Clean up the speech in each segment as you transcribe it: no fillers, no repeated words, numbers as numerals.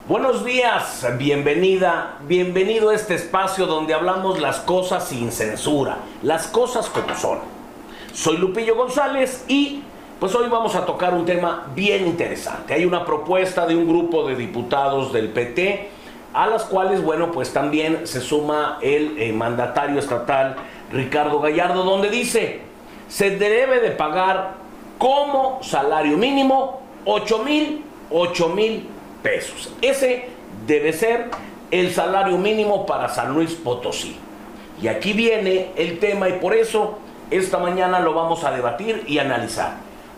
Buenos días, bienvenido a este espacio donde hablamos las cosas sin censura, las cosas como son. Soy Lupillo González y pues hoy vamos a tocar un tema bien interesante. Hay una propuesta de un grupo de diputados del PT a las cuales, bueno, pues también se suma el mandatario estatal Ricardo Gallardo, donde dice: se debe de pagar como salario mínimo 8,000 pesos. Ese debe ser el salario mínimo para San Luis Potosí. Y aquí viene el tema y por eso esta mañana lo vamos a debatir y analizar.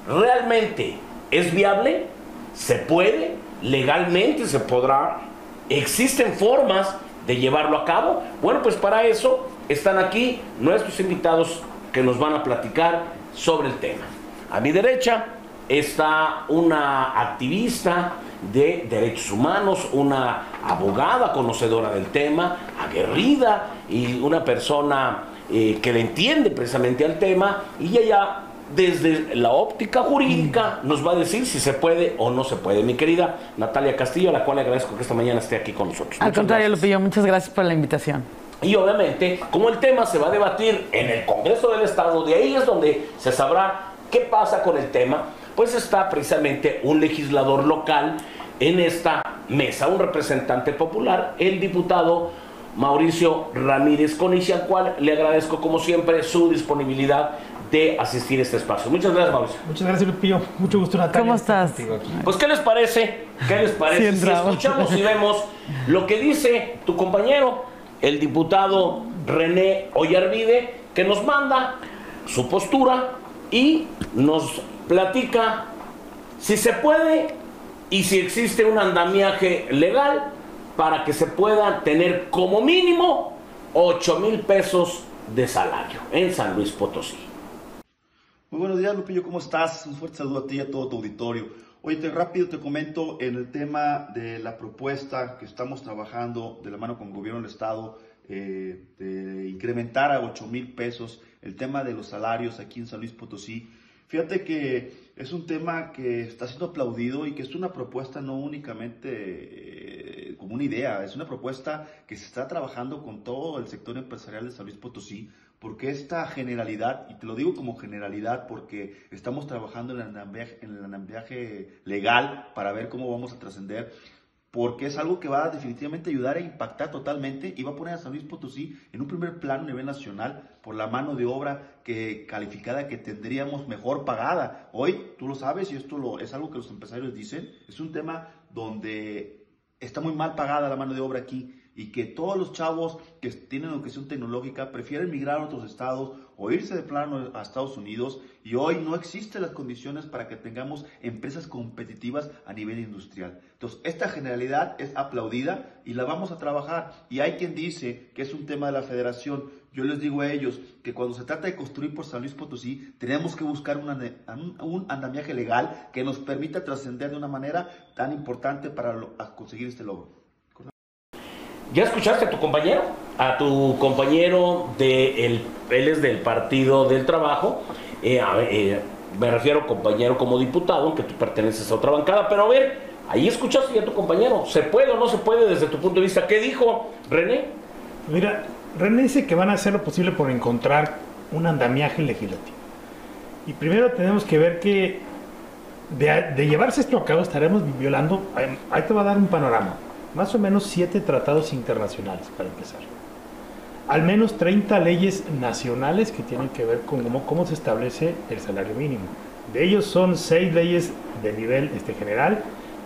¿Realmente es viable? ¿Se puede? ¿Legalmente se podrá? ¿Existen formas de llevarlo a cabo? Bueno, pues para eso están aquí nuestros invitados que nos van a platicar sobre el tema. A mi derecha está una activista de derechos humanos, una abogada conocedora del tema, aguerrida y una persona que le entiende precisamente al tema, y ella desde la óptica jurídica nos va a decir si se puede o no se puede. Mi querida Natalia Castillo, a la cual le agradezco que esta mañana esté aquí con nosotros. Al contrario, Lupillo, muchas gracias por la invitación. Y obviamente, como el tema se va a debatir en el Congreso del Estado, de ahí es donde se sabrá qué pasa con el tema, pues está precisamente un legislador local en esta mesa, un representante popular, el diputado Mauricio Ramírez Coniche, al cual le agradezco como siempre su disponibilidad de asistir a este espacio. Muchas gracias, Mauricio. Muchas gracias, Lupillo. Mucho gusto, Natalia. ¿Cómo estás? Pues, ¿qué les parece? ¿Qué les parece si escuchamos y vemos lo que dice tu compañero, el diputado René Ollarvide, que nos manda su postura y nos platica si se puede y si existe un andamiaje legal para que se pueda tener como mínimo 8,000 pesos de salario en San Luis Potosí? Muy buenos días, Lupillo, ¿cómo estás? Un fuerte saludo a ti y a todo tu auditorio. Oye, rápido te comento en el tema de la propuesta que estamos trabajando de la mano con el gobierno del Estado, de incrementar a 8,000 pesos el tema de los salarios aquí en San Luis Potosí. Fíjate que es un tema que está siendo aplaudido y que es una propuesta no únicamente como una idea, es una propuesta que se está trabajando con todo el sector empresarial de San Luis Potosí, porque esta generalidad, y te lo digo como generalidad porque estamos trabajando en el andamiaje legal para ver cómo vamos a trascender, porque es algo que va a definitivamente ayudar a impactar totalmente y va a poner a San Luis Potosí en un primer plano a nivel nacional por la mano de obra calificada que tendríamos mejor pagada. Hoy, tú lo sabes, y esto es algo que los empresarios dicen, es un tema donde está muy mal pagada la mano de obra aquí y que todos los chavos que tienen educación tecnológica prefieren migrar a otros estados o irse de plano a Estados Unidos, y hoy no existen las condiciones para que tengamos empresas competitivas a nivel industrial. Entonces, esta generalidad es aplaudida y la vamos a trabajar, y hay quien dice que es un tema de la federación. Yo les digo a ellos que cuando se trata de construir por San Luis Potosí, tenemos que buscar un andamiaje legal que nos permita trascender de una manera tan importante para conseguir este logro. ¿Ya escuchaste a tu compañero? A tu compañero, él es del Partido del Trabajo, me refiero compañero como diputado, aunque tú perteneces a otra bancada, pero a ver, ahí escuchaste ya a tu compañero, ¿se puede o no se puede desde tu punto de vista? ¿Qué dijo René? Mira, René dice que van a hacer lo posible por encontrar un andamiaje legislativo. Y primero tenemos que ver que de llevarse esto a cabo estaremos violando, ahí te va a dar un panorama, más o menos 7 tratados internacionales para empezar. Al menos 30 leyes nacionales que tienen que ver con cómo se establece el salario mínimo. De ellos son 6 leyes de nivel general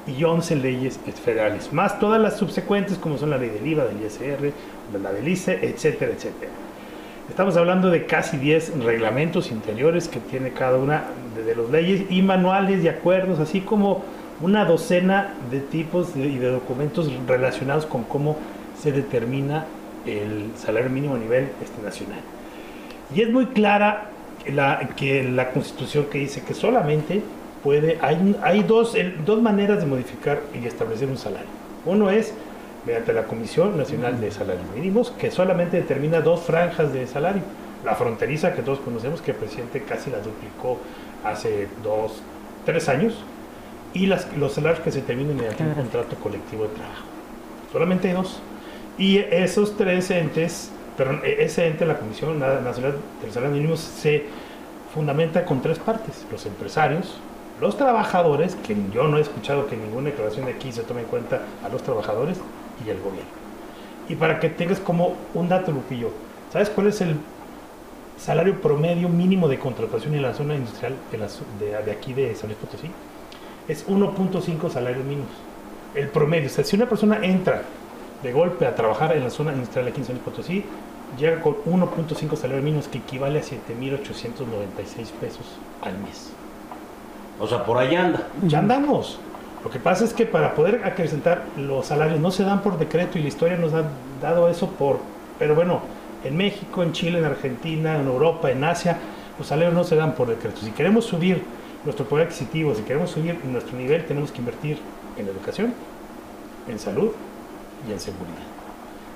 y 11 leyes federales, más todas las subsecuentes como son la ley del IVA, del ISR, la del ICE, etcétera, etcétera. Estamos hablando de casi 10 reglamentos interiores que tiene cada una de las leyes y manuales de acuerdos, así como una docena de tipos y de documentos relacionados con cómo se determina el salario mínimo a nivel nacional. Y es muy clara la Constitución que dice que solamente hay dos maneras de modificar y establecer un salario. Uno es mediante la Comisión Nacional de Salarios Mínimos, que solamente determina 2 franjas de salario. La fronteriza, que todos conocemos, que el presidente casi la duplicó hace 2-3 años, y los salarios que se terminen mediante un contrato colectivo de trabajo. Solamente hay 2. Y esos 3 entes, perdón, ese ente, la Comisión Nacional del Salario Mínimo, se fundamenta con 3 partes: los empresarios, los trabajadores, que yo no he escuchado que ninguna declaración de aquí se tome en cuenta a los trabajadores, y el gobierno. Y para que tengas como un dato, Lupillo, ¿sabes cuál es el salario promedio mínimo de contratación en la zona industrial de aquí de San Luis Potosí? Es 1.5 salarios mínimos. El promedio. O sea, si una persona entra de golpe a trabajar en la zona industrial aquí en San Luis Potosí, llega con 1.5 salarios mínimos, que equivale a 7,896 pesos al mes. O sea, por allá anda. Ya andamos. Lo que pasa es que para poder acrecentar los salarios no se dan por decreto, y la historia nos ha dado eso por... Pero bueno, en México, en Chile, en Argentina, en Europa, en Asia, los salarios no se dan por decreto. Si queremos subir nuestro poder adquisitivo, si queremos subir nuestro nivel, tenemos que invertir en educación, en salud y en seguridad.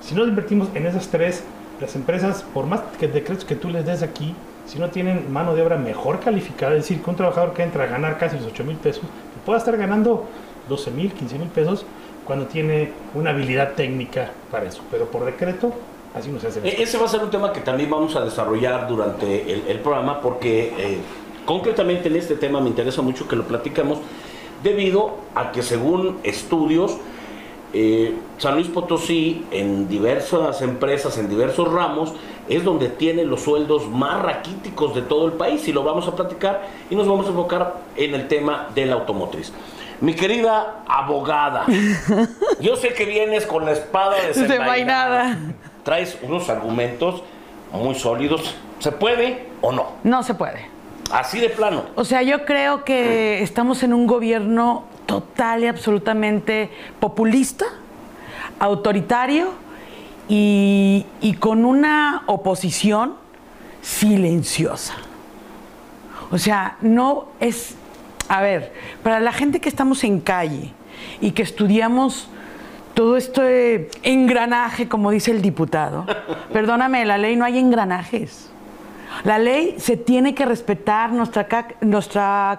Si no invertimos en esas 3, las empresas, por más que decretos que tú les des aquí, si no tienen mano de obra mejor calificada, es decir, que un trabajador que entra a ganar casi los 8,000 pesos, pueda estar ganando 12,000, 15,000 pesos cuando tiene una habilidad técnica para eso. Pero por decreto, así no se hace. Ese va a ser un tema que también vamos a desarrollar durante el programa, porque concretamente en este tema me interesa mucho que lo platiquemos, debido a que según estudios, San Luis Potosí, en diversas empresas, en diversos ramos, es donde tiene los sueldos más raquíticos de todo el país, y lo vamos a platicar, y nos vamos a enfocar en el tema de la automotriz. Mi querida abogada, yo sé que vienes con la espada desenvainada. Traes unos argumentos muy sólidos. ¿Se puede o no? No se puede. Así de plano. O sea, yo creo que estamos en un gobierno total y absolutamente populista, autoritario y con una oposición silenciosa. O sea, no es... A ver, para la gente que estamos en calle y que estudiamos todo este engranaje, como dice el diputado, perdóname, la ley no hay engranajes. La ley se tiene que respetar, nuestra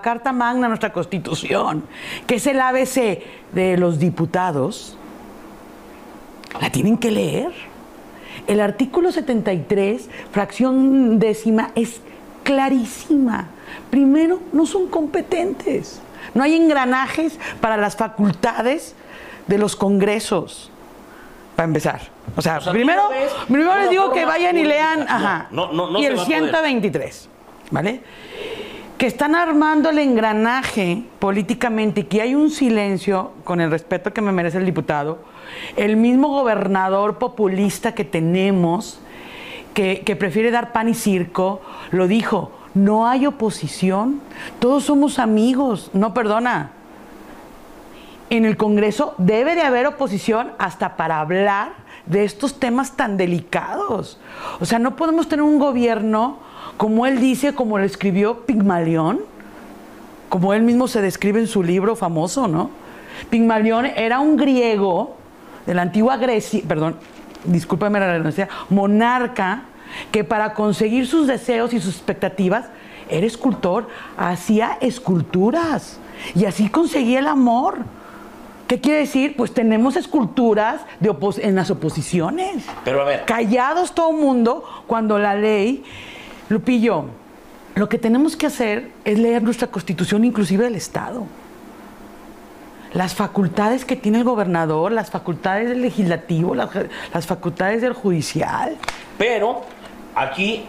Carta Magna, nuestra Constitución, que es el ABC de los diputados, la tienen que leer. El artículo 73, fracción 10ª, es clarísima. Primero, no son competentes. No hay engranajes para las facultades de los congresos, para empezar. O sea primero les digo que vayan y lean, y el 123, ¿vale? Que están armando el engranaje políticamente, y que hay un silencio, con el respeto que me merece el diputado, el mismo gobernador populista que tenemos, que prefiere dar pan y circo, lo dijo: no hay oposición, todos somos amigos. No, perdona. En el Congreso debe de haber oposición hasta para hablar de estos temas tan delicados. O sea, no podemos tener un gobierno, como él dice, como lo escribió Pigmalión, como él mismo se describe en su libro famoso, ¿no? Pigmalión era un griego de la antigua Grecia, perdón, discúlpame la redundancia, monarca, que para conseguir sus deseos y sus expectativas era escultor, hacía esculturas y así conseguía el amor. ¿Qué quiere decir? Pues tenemos esculturas en las oposiciones. Pero a ver, callados todo el mundo cuando la ley... Lupillo, lo que tenemos que hacer es leer nuestra Constitución, inclusive del Estado. Las facultades que tiene el gobernador, las facultades del legislativo, las facultades del judicial. Pero aquí,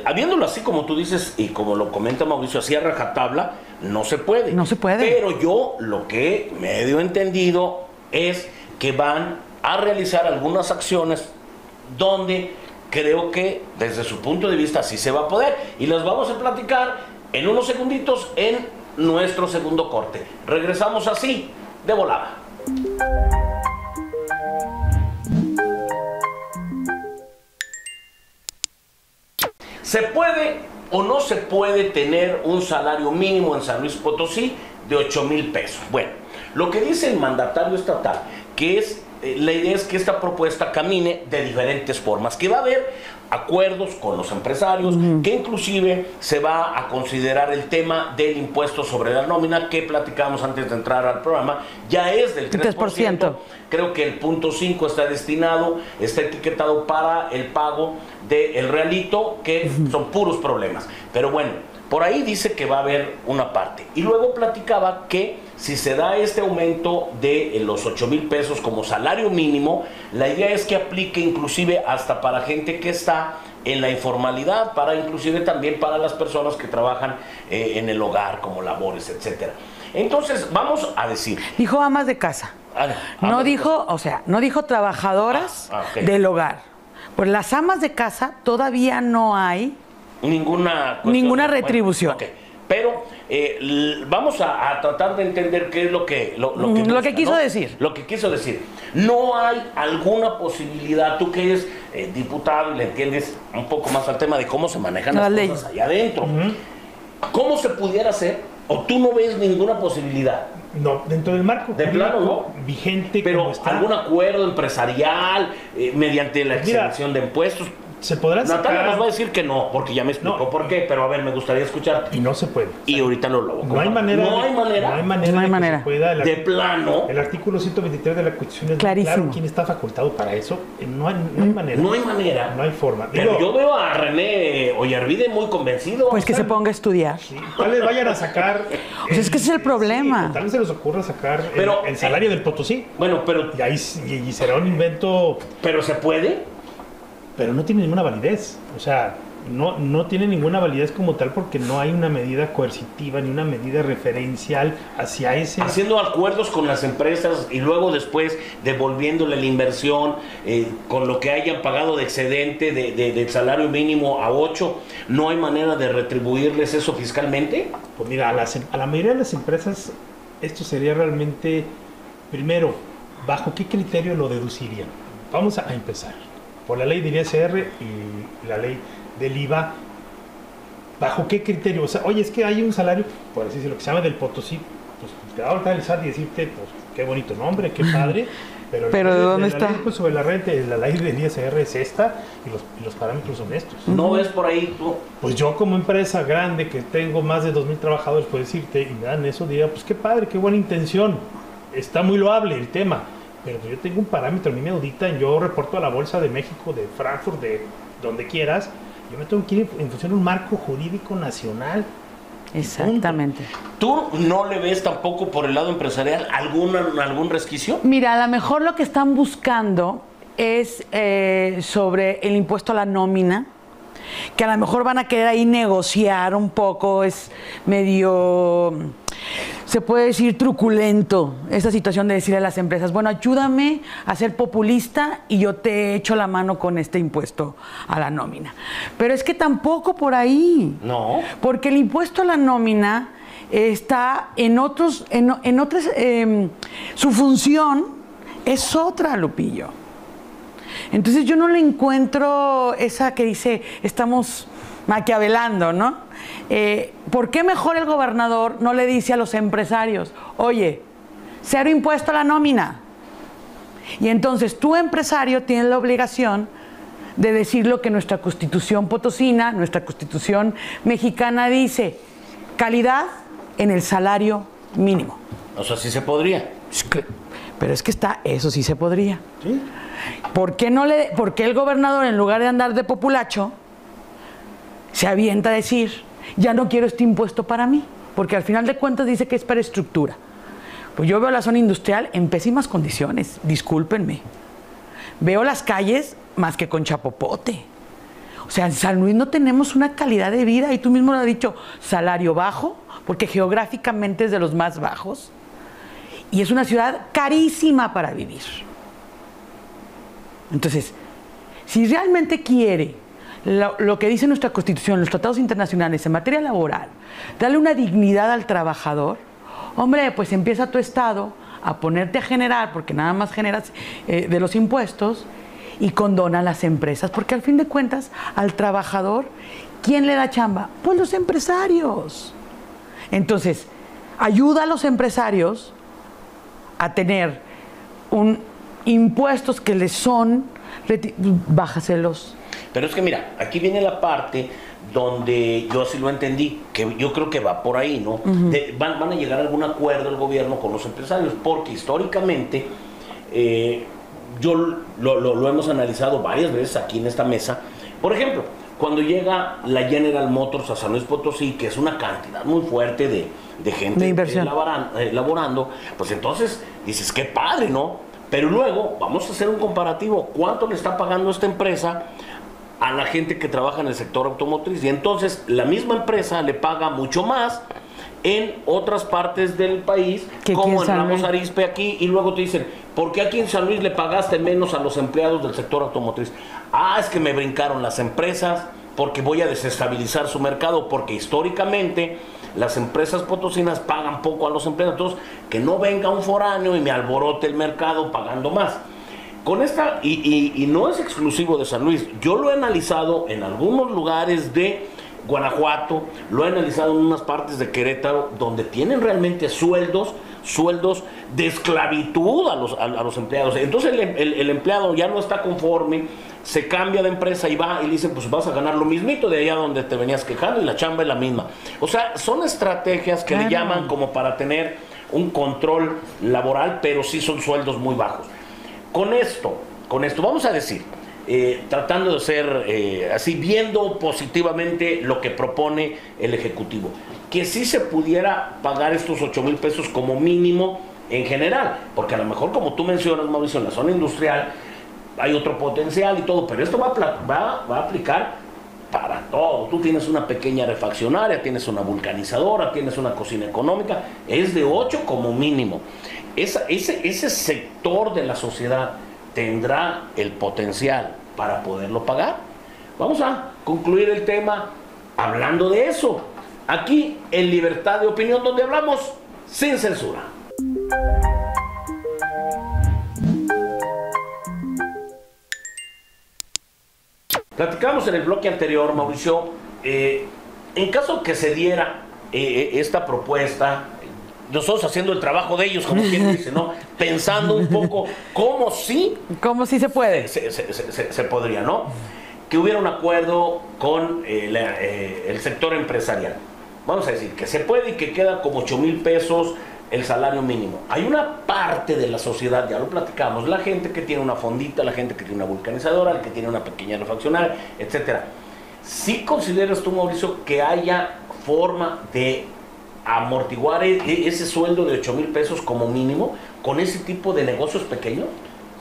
habiéndolo así como tú dices y como lo comenta Mauricio, así a rajatabla, no se puede. No se puede. Pero yo lo que medio entendido es que van a realizar algunas acciones donde creo que desde su punto de vista sí se va a poder. Y las vamos a platicar en unos segunditos en nuestro segundo corte. Regresamos así, de volada. ¿Se puede o no se puede tener un salario mínimo en San Luis Potosí de 8,000 pesos? Bueno, lo que dice el mandatario estatal, que es la idea es que esta propuesta camine de diferentes formas, que va a haber acuerdos con los empresarios, que inclusive se va a considerar el tema del impuesto sobre la nómina que platicamos antes de entrar al programa, ya es del 3%. Creo que el punto 5 está destinado, está etiquetado para el pago del realito, que son puros problemas. Pero bueno, por ahí dice que va a haber una parte. Y luego platicaba que si se da este aumento de los 8,000 pesos como salario mínimo, la idea es que aplique inclusive hasta para gente que está en la informalidad, para inclusive también para las personas que trabajan en el hogar, como labores, etcétera. Entonces, vamos a decir... Dijo amas de casa. No dijo, o sea, no dijo trabajadoras del hogar. Pues las amas de casa todavía no hay ninguna retribución. Okay. Pero vamos a tratar de entender qué es lo que quiso decir. Lo que quiso decir. No hay alguna posibilidad, tú que eres diputado y le entiendes un poco más al tema de cómo se manejan las cosas allá adentro. ¿Cómo se pudiera hacer? ¿O tú no ves ninguna posibilidad? No, dentro del marco de plano, ¿no? Vigente. Pero algún acuerdo empresarial mediante la exención de impuestos. Se podrá sacar... Natalia nos va a decir que no, porque ya me explicó por qué, pero a ver, me gustaría escuchar. Y no se puede. Y ahorita lo No hay manera. No hay manera. Que se pueda, de plano. El artículo 123 de la Constitución es clarísimo. Claro quién está facultado para eso. No hay manera. No hay manera. No hay forma. Pero yo veo a René Ollarvide muy convencido. Pues que se ponga a estudiar. Sí, tal vez vayan a sacar... Pues es que ese es el problema. Sí, tal vez se les ocurra sacar el salario del Potosí. Bueno, pero... Y ahí será un invento... ¿Pero se puede? Pero no tiene ninguna validez. O sea, no tiene ninguna validez como tal porque no hay una medida coercitiva ni una medida referencial hacia ese... Haciendo acuerdos con las empresas y luego después devolviéndole la inversión con lo que hayan pagado de excedente del salario mínimo a 8, ¿no hay manera de retribuirles eso fiscalmente? Pues mira, a la mayoría de las empresas esto sería realmente, primero, ¿bajo qué criterio lo deducirían? Vamos a empezar. Por la ley del ISR y la ley del IVA, ¿bajo qué criterio? O sea, oye, es que hay un salario, por así decirlo, que se llama del Potosí, pues te va a voltar el SAT y decirte, pues qué bonito nombre, qué padre, pero ¿de dónde está? La ley, pues, sobre la renta, la ley del ISR es esta y los parámetros son estos. ¿No es por ahí tú? Pues yo como empresa grande que tengo más de 2,000 trabajadores, puedo decirte, y me dan eso, diría, pues qué padre, qué buena intención, está muy loable el tema. Pero yo tengo un parámetro, a mí me auditan, yo reporto a la Bolsa de México, de Frankfurt, de donde quieras, yo me tengo que ir en función de un marco jurídico nacional. Exactamente. ¿Tú no le ves tampoco por el lado empresarial algún resquicio? Mira, a lo mejor lo que están buscando es sobre el impuesto a la nómina, que a lo mejor van a querer ahí negociar un poco, es medio... Se puede decir truculento esa situación de decirle a las empresas, bueno, ayúdame a ser populista y yo te echo la mano con este impuesto a la nómina. Pero es que tampoco por ahí. No. Porque el impuesto a la nómina está en otros, su función es otra, Lupillo. Entonces yo no le encuentro esa que dice, estamos maquiavelando, ¿no? ¿Por qué mejor el gobernador no le dice a los empresarios, oye, 0 impuesto a la nómina? Y entonces tú, empresario, tienes la obligación de decir lo que nuestra Constitución potosina, nuestra Constitución mexicana dice, calidad en el salario mínimo. O sea, sí se podría. Pero es que eso sí se podría. ¿Sí? ¿Por qué el gobernador, en lugar de andar de populacho, se avienta a decir, ya no quiero este impuesto para mí? Porque al final de cuentas dice que es para estructura. Pues yo veo la zona industrial en pésimas condiciones, discúlpenme. Veo las calles más que con chapopote. O sea, en San Luis no tenemos una calidad de vida, y tú mismo lo has dicho, salario bajo, porque geográficamente es de los más bajos, y es una ciudad carísima para vivir. Entonces, si realmente quiere lo que dice nuestra Constitución, los tratados internacionales en materia laboral, darle una dignidad al trabajador, hombre, pues empieza tu Estado a ponerte a generar, porque nada más generas de los impuestos, y condona a las empresas, porque al fin de cuentas, al trabajador, ¿quién le da chamba? Pues los empresarios. Entonces, ayuda a los empresarios a tener impuestos que les son, bájaselos. Pero es que mira, aquí viene la parte donde yo así lo entendí, que yo creo que va por ahí, ¿no? Van a llegar a algún acuerdo el gobierno con los empresarios, porque históricamente, yo lo hemos analizado varias veces aquí en esta mesa. Por ejemplo, cuando llega la General Motors a San Luis Potosí, que es una cantidad muy fuerte de gente de inversión laborando, pues entonces dices, qué padre, ¿no? Pero luego vamos a hacer un comparativo. ¿Cuánto le está pagando esta empresa a la gente que trabaja en el sector automotriz? Y entonces la misma empresa le paga mucho más en otras partes del país, como en Ramos Arizpe aquí, y luego te dicen, ¿por qué aquí en San Luis le pagaste menos a los empleados del sector automotriz? Ah, es que me brincaron las empresas, porque voy a desestabilizar su mercado, porque históricamente las empresas potosinas pagan poco a los empleados. Entonces, que no venga un foráneo y me alborote el mercado pagando más. Con esta, y no es exclusivo de San Luis, yo lo he analizado en algunos lugares de Guanajuato, lo he analizado en unas partes de Querétaro, donde tienen realmente sueldos de esclavitud a los empleados. Entonces el empleado ya no está conforme, se cambia de empresa y va y le dicen, pues vas a ganar lo mismito de allá donde te venías quejando y la chamba es la misma. O sea, son estrategias que le llaman como para tener un control laboral, pero sí son sueldos muy bajos. Con esto vamos a decir, tratando de ser así, viendo positivamente lo que propone el Ejecutivo, que sí se pudiera pagar estos 8,000 pesos como mínimo en general, porque a lo mejor, como tú mencionas, Mauricio, en la zona industrial hay otro potencial y todo, pero esto va a aplicar para todo. Tú tienes una pequeña refaccionaria, tienes una vulcanizadora, tienes una cocina económica, es de 8 como mínimo. Ese sector de la sociedad tendrá el potencial para poderlo pagar. Vamos a concluir el tema hablando de eso, aquí en Libertad de Opinión, donde hablamos sin censura. Platicamos en el bloque anterior, Mauricio, en caso que se diera esta propuesta, nosotros haciendo el trabajo de ellos, como quien dice, ¿no? Pensando un poco cómo sí se puede. Se podría, ¿no? Que hubiera un acuerdo con el sector empresarial. Vamos a decir que se puede y que queda como 8,000 pesos el salario mínimo. Hay una parte de la sociedad, ya lo platicamos, la gente que tiene una fondita, la gente que tiene una vulcanizadora, el que tiene una pequeña refaccionaria, etcétera. ¿Sí consideras tú, Mauricio, que haya forma de amortiguar ese sueldo de 8,000 pesos como mínimo con ese tipo de negocios pequeños?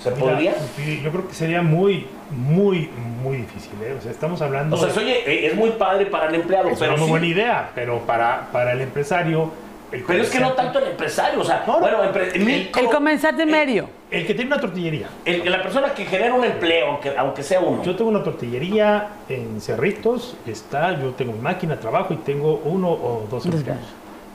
¿Se podría? Yo creo que sería muy difícil, ¿eh? O sea, estamos hablando... O sea, oye, es muy padre para el empleado, es pero una muy buena idea, pero para el empresario... Pero es que no tanto el empresario, o sea, bueno, el comensal medio. El que tiene una tortillería. La persona que genera un empleo, aunque sea uno. Yo tengo una tortillería en Cerritos, yo tengo mi máquina, trabajo y tengo 1 o 2 empleados.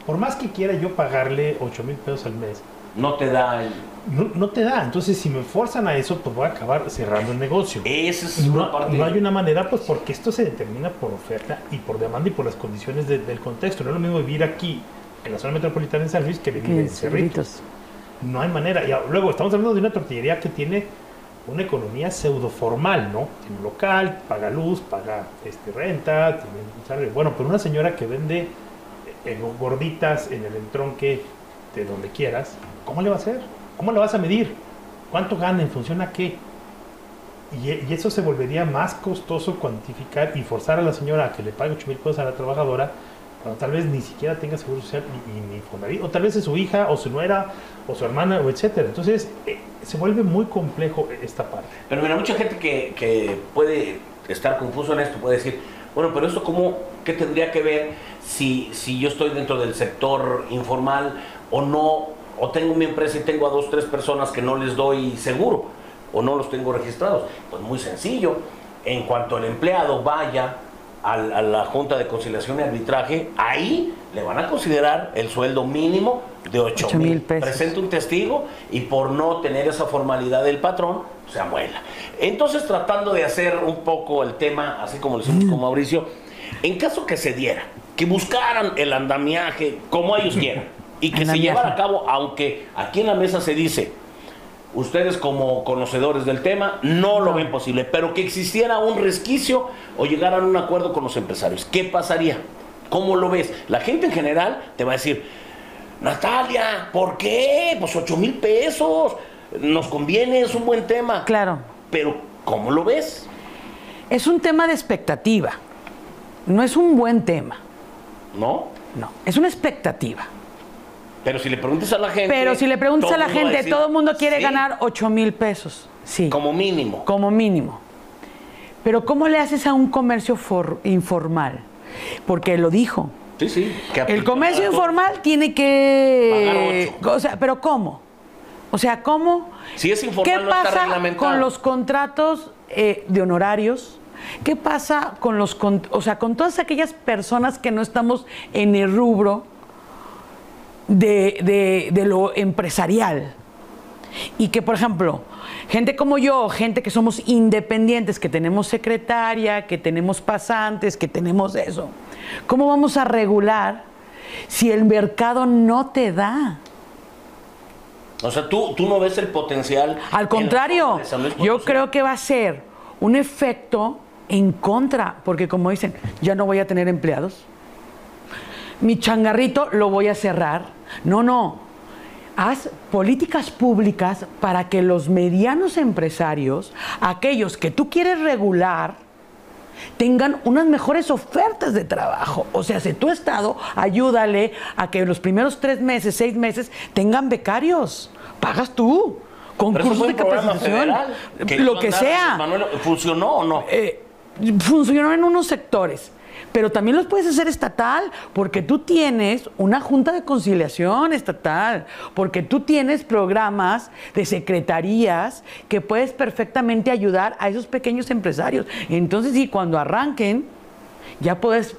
Por más que quiera yo pagarle 8,000 pesos al mes, no te da no te da. Entonces, si me forzan a eso, pues voy a acabar cerrando el negocio. Esa es una parte. No hay una manera, pues porque esto se determina por oferta y por demanda y por las condiciones del contexto. No es lo mismo vivir aquí, en la zona metropolitana de San Luis, que vivir en Cerritos. No hay manera. Y luego, estamos hablando de una tortillería que tiene una economía pseudo-formal, ¿no? Tiene un local, paga luz, paga renta, tiene un salario. Bueno, pero una señora que vende gorditas en el entronque de donde quieras, ¿cómo le va a hacer? ¿Cómo le vas a medir? ¿Cuánto gana? ¿En función a qué? Y eso se volvería más costoso cuantificar y forzar a la señora a que le pague 8,000 pesos a la trabajadora, cuando tal vez ni siquiera tenga seguro social ni Fonavit, o tal vez es su hija, o su nuera, o su hermana, o etcétera. Entonces, se vuelve muy complejo esta parte. Pero mira, mucha gente que puede estar confuso en esto, puede decir, bueno, pero esto ¿qué tendría que ver si yo estoy dentro del sector informal o no, o tengo mi empresa y tengo a 2 o 3 personas que no les doy seguro, o no los tengo registrados? Pues muy sencillo, en cuanto el empleado vaya a la Junta de Conciliación y Arbitraje, ahí le van a considerar el sueldo mínimo de 8,000 pesos. Presenta un testigo y por no tener esa formalidad del patrón, se amuela. Entonces, tratando de hacer un poco el tema, así como lo hicimos con Mauricio, en caso que se diera, que buscaran el andamiaje como ellos quieran y que se llevara a cabo, aunque aquí en la mesa se dice ustedes como conocedores del tema no lo ven posible, pero que existiera un resquicio o llegaran a un acuerdo con los empresarios, ¿qué pasaría? ¿Cómo lo ves? La gente en general te va a decir, Natalia, ¿por qué? Pues 8,000 pesos, nos conviene, es un buen tema. Claro. Pero, ¿cómo lo ves? Es un tema de expectativa, no es un buen tema. ¿No? No, es una expectativa. Pero si le preguntas a la gente... Pero si le preguntas a la todo el mundo va gente, decir, todo el mundo quiere sí, ganar 8,000 pesos. Sí. como mínimo. Como mínimo. Pero ¿cómo le haces a un comercio informal? Porque lo dijo. Sí, sí. que El aplica comercio para todo. informal tiene que... Pagar 8. O sea, ¿pero cómo? O sea, ¿cómo? Si es informal, ¿Qué no está pasa reglamentado. con los contratos de honorarios? ¿Qué pasa con con todas aquellas personas que no estamos en el rubro de lo empresarial? Y que, por ejemplo, gente como yo, gente que somos independientes, que tenemos secretaria, que tenemos pasantes, que tenemos eso, ¿cómo vamos a regular si el mercado no te da? O sea, tú no ves el potencial. Al contrario, en la San Luis yo Potosí. creo que va a ser un efecto en contra, porque como dicen, ya no voy a tener empleados. Mi changarrito lo voy a cerrar. No. Haz políticas públicas para que los medianos empresarios, aquellos que tú quieres regular, tengan unas mejores ofertas de trabajo. O sea, si tu estado, ayúdale a que los primeros 3 meses, 6 meses, tengan becarios. Pagas tú. Pero eso Concursos fue de un programa capacitación. federal, Lo que sea. Manuel, ¿funcionó o no? Funcionó en unos sectores. Pero también los puedes hacer estatal, porque tú tienes una junta de conciliación estatal, porque tú tienes programas de secretarías que puedes perfectamente ayudar a esos pequeños empresarios. Entonces, sí, cuando arranquen, ya puedes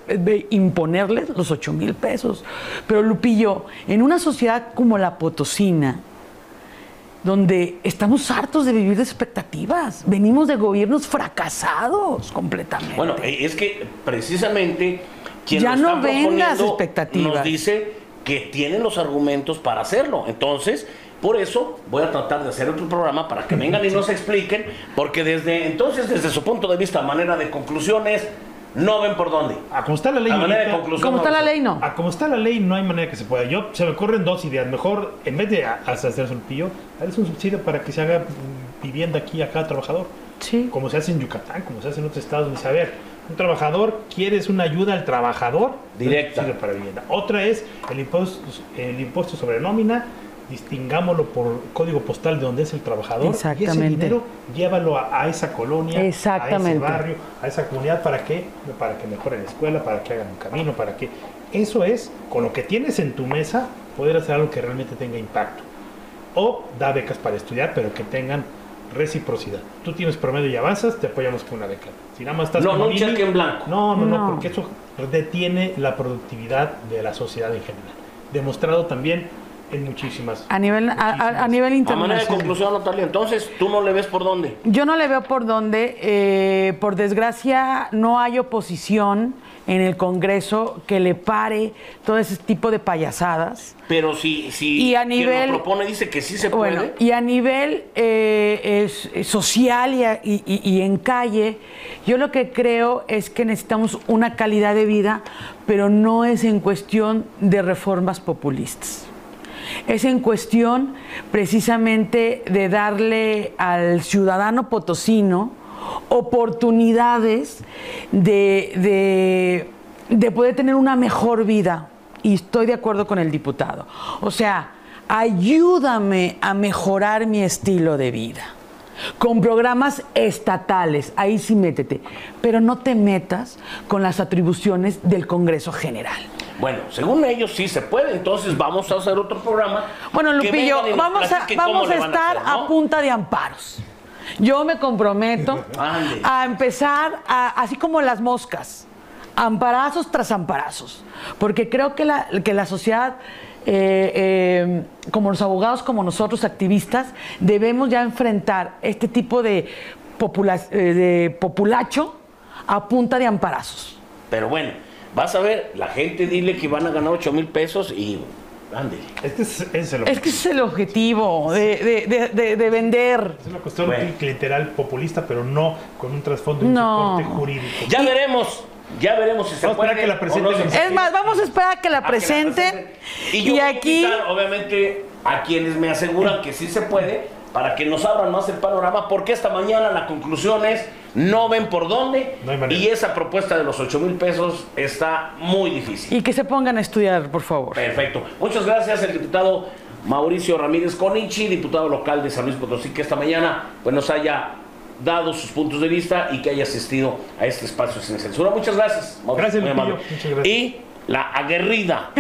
imponerles los 8,000 pesos. Pero, Lupillo, en una sociedad como la potosina, donde estamos hartos de vivir de expectativas. Venimos de gobiernos fracasados completamente. Bueno, es que precisamente quien ya lo no está vendas proponiendo expectativas. nos dice que tienen los argumentos para hacerlo. Entonces, por eso voy a tratar de hacer otro programa para que vengan y nos expliquen, porque desde su punto de vista, manera de conclusiones, no ven por dónde. A como está la ley A manera de ahorita, conclusión. ¿Cómo está la ley? No. a como está la ley no hay manera que se pueda. Se me ocurren 2 ideas. Mejor, en vez de hacer un pillo, darles un subsidio para que se haga vivienda aquí a cada trabajador. Sí. Como se hace en Yucatán, como se hace en otros estados. Dice, a ver, un trabajador, ¿quieres una ayuda al trabajador? Directa. Subsidio para vivienda. Otra es el impuesto sobre nómina. Distingámoslo por código postal de donde es el trabajador. Exactamente. Y ese dinero llévalo a esa colonia, Exactamente. a ese barrio, a esa comunidad. ¿Para qué? Para que mejoren la escuela, para que hagan un camino, para que... Eso es, con lo que tienes en tu mesa, poder hacer algo que realmente tenga impacto. O da becas para estudiar, pero que tengan reciprocidad. Tú tienes promedio y avanzas, te apoyamos con una beca. Si nada más estás No, como no un Mimi, cheque en blanco. No. porque eso detiene la productividad de la sociedad en general. Demostrado también en muchísimas. A nivel A manera de internacional. conclusión, Natalia, entonces, ¿tú no le ves por dónde? Yo no le veo por dónde. Por desgracia, no hay oposición en el Congreso que le pare todo ese tipo de payasadas. Pero si Y a nivel- quien lo propone dice que sí se puede. Bueno, y a nivel social y en calle, yo lo que creo es que necesitamos una calidad de vida, pero no es en cuestión de reformas populistas. Es en cuestión precisamente de darle al ciudadano potosino oportunidades de poder tener una mejor vida. Y estoy de acuerdo con el diputado. O sea, ayúdame a mejorar mi estilo de vida. Con programas estatales, ahí sí métete. Pero no te metas con las atribuciones del Congreso General. Bueno, según ellos sí se puede, entonces vamos a hacer otro programa. Bueno, que Lupillo, vengan y nos vamos platiquen cómo a le van estar hacer, ¿no? a punta de amparos. Yo me comprometo Ande. a empezar, así como las moscas, amparazos tras amparazos. Porque creo que la sociedad, como los abogados, como nosotros, activistas, debemos ya enfrentar este tipo de populacho a punta de amparazos. Pero bueno, vas a ver, la gente dile que van a ganar 8,000 pesos y Ándale. Es el Es que ese es el objetivo de vender. Es una cuestión Bueno. literal populista, pero no con un trasfondo y un No. soporte jurídico. Ya veremos si se Vamos a puede. esperar que la o presenten. no se Es más, vamos a esperar a que la a que la presenten. Y yo voy a aquí, invitar, obviamente, a quienes me aseguran que sí se puede, para que nos abran más el panorama, porque esta mañana la conclusión es, no ven por dónde, No hay manera. y esa propuesta de los 8,000 pesos está muy difícil. y que se pongan a estudiar, por favor. Perfecto. Muchas gracias, el diputado Mauricio Ramírez Conichi, diputado local de San Luis Potosí, que esta mañana pues, nos haya dado sus puntos de vista y que haya asistido a este espacio sin censura. Muchas gracias, Mauricio. Gracias, muy Lupillo. amable. Muchas gracias. Y la aguerrida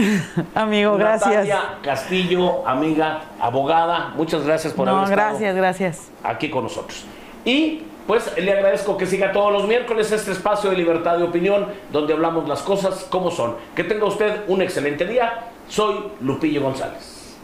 Amigo, gracias. Natalia Castillo, amiga, abogada, muchas gracias por haber estado gracias. aquí con nosotros. Y pues le agradezco que siga todos los miércoles este espacio de libertad de opinión donde hablamos las cosas como son. Que tenga usted un excelente día. Soy Lupillo González.